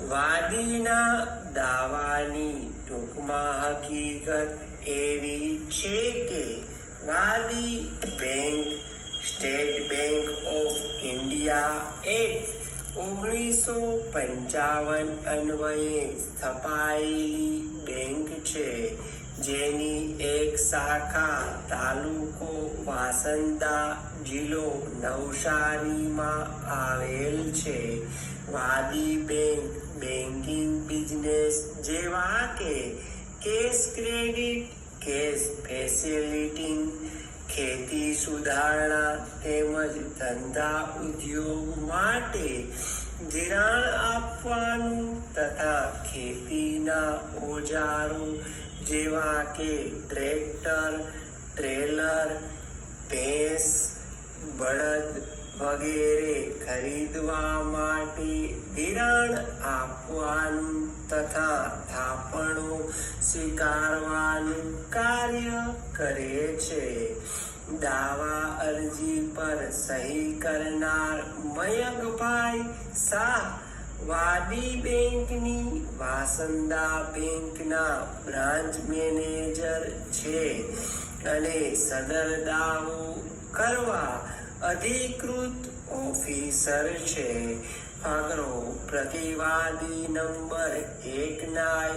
વાદીના દાવાની ટૂંકમાં હકીકત એવી છે કે વાદી bank State Bank of India Act 1955 અન્વયે સ્થપાયેલી બેંક છે, જેની એક શાખા તાલુકો વાંસદા, જિલ્લો નવસારીમાં આવેલ છે. વાદી બેંક બેન્કિંગ બિઝનેસ જેવા કે કેશ ક્રેડિટ, કેશ ફેસિલિટી, ખેતી સુધારણા તેમજ ધંધા ઉદ્યોગ માટે ધિરાણ આપવાનું તથા ખેતીના ઓજારો જેવા કે ટ્રેક્ટર, ટ્રેલર, ભેંસ, બળદ વગેરે ખરીદવા માટે ધિરાણ આપવાનું તથા થાપણો સ્વીકારવાનું કાર્ય કરે છે. દાવા અરજી પર સહી કરનાર મયંકભાઈ શાહ વાદી બેંકની વાંસદા બેંકના બ્રાન્ચ મેનેજર છે અને સદર દાવો કરવા અધિકૃત ઓફિસર છે. આગળ પ્રતિવાદી નંબર 1 ના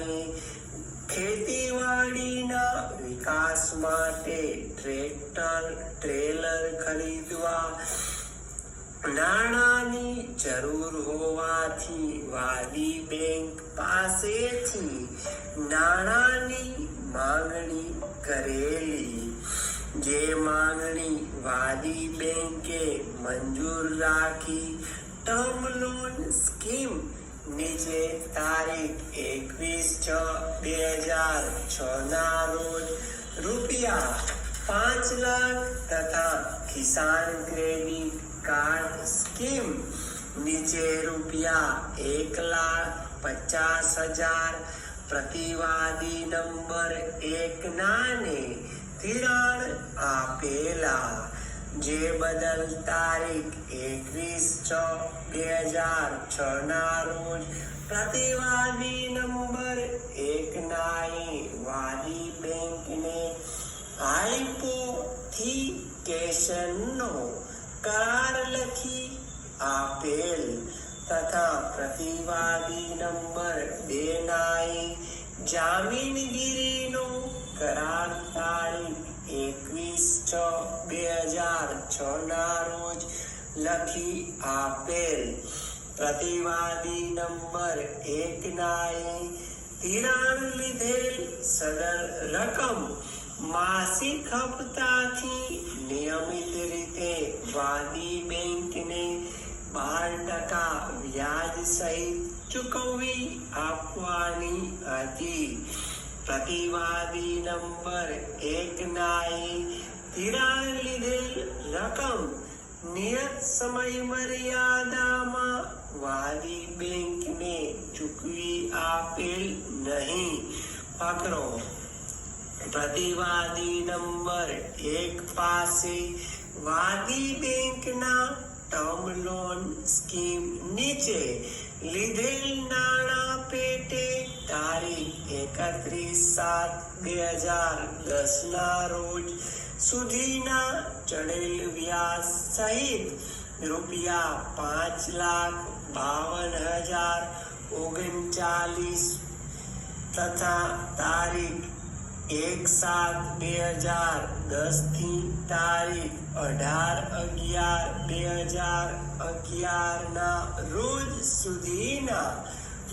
ખેતીવાડીના વિકાસ માટે ટ્રેક્ટર, ટ્રેલર ખરીદવા નાણાંની જરૂર હોવાથી વાદી બેંક પાસેથી નાણાંની માંગણી કરેલી. જે માંગણી વાદી બેંકે મંજૂર રાખી ટર્મ લોન સ્કીમ નીચે તારીખ 21/6/2006 ના રોજ રૂપિયા 5 લાખ તથા કિસાન ક્રેડિટ કાર્ડ સ્કીમ નીચે રૂપિયા 1,50,000 પ્રતિવાદી નંબર 1 નાને ધિરાણ આપેલા. જે બદલ તારીખ 21/6/2006 ના રોજ પ્રતિવાદી નંબર 1 નાએ વાદી બેંકને હાઇપોથિકેશનનો કરાર લખી આપેલ તથા પ્રતિવાદી નંબર 2 નાએ જામીનગીરીનો કરાર તારીખ 21/6/2006 ના રોજ લખી આપેલ. પ્રતિવાદી નંબર 1 નાએ ધિરાણ લીધેલ સદર રકમ માસિક હપ્તાથી નિયમિત રીતે વાદી બેંકને 12% વ્યાજ સહિત ચૂકવી આપવાની હતી. પ્રતિવાદી નંબર 1 નાએ ધિરાણ લીધેલ રકમ નિયત સમય મર્યાદામાં વાદી બેંકને ચૂકવી આપેલ નહીં. પકડો પ્રતિવાદી નંબર 1 પાસે વાદી બેંકના ટર્મ લોન સ્કીમ નીચે લીધેલ નાણાં પેટે તારીખ 31/7/2010 ના રોજ સુધીના ચડેલ વ્યાજ સહિત રૂપિયા 5,52,039 તથા તારીખ 1/7/2010 થી તારીખ 18/11/2011 ના રોજ સુધીના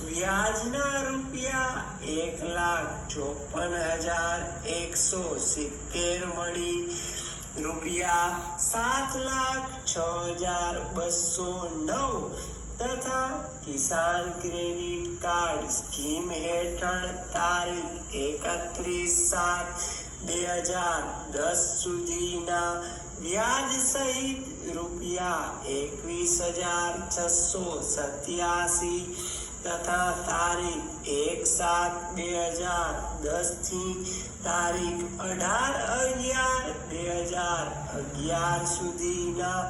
વ્યાજના રૂપિયા 1,54,170 મળી રૂપિયા 7,06,209 તથા કિસાન ક્રેડિટ કાર્ડ સ્કીમ હેઠળ તારીખ 31/7/2010 સુધીના વ્યાજ સહિત રૂપિયા 21,687 તથા તારીખ 1/7/2010 થી તારીખ 18/11/2011 સુધીના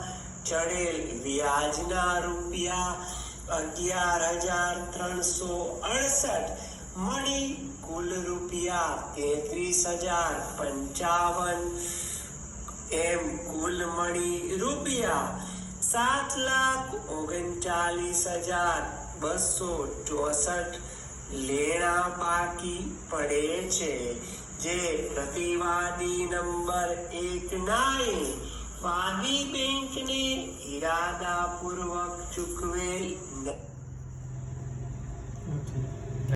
ચડેલ વ્યાજના રૂપિયા 11,368 મળી કુલ રૂપિયા 33,055 એમ કુલ મળી રૂપિયા 7,39,264 લેણા બાકી પડે છે, જે પ્રતિવાદી નંબર 1 નાએ વાદી બેંકને ઇરાદાપૂર્વક ચૂકવેલ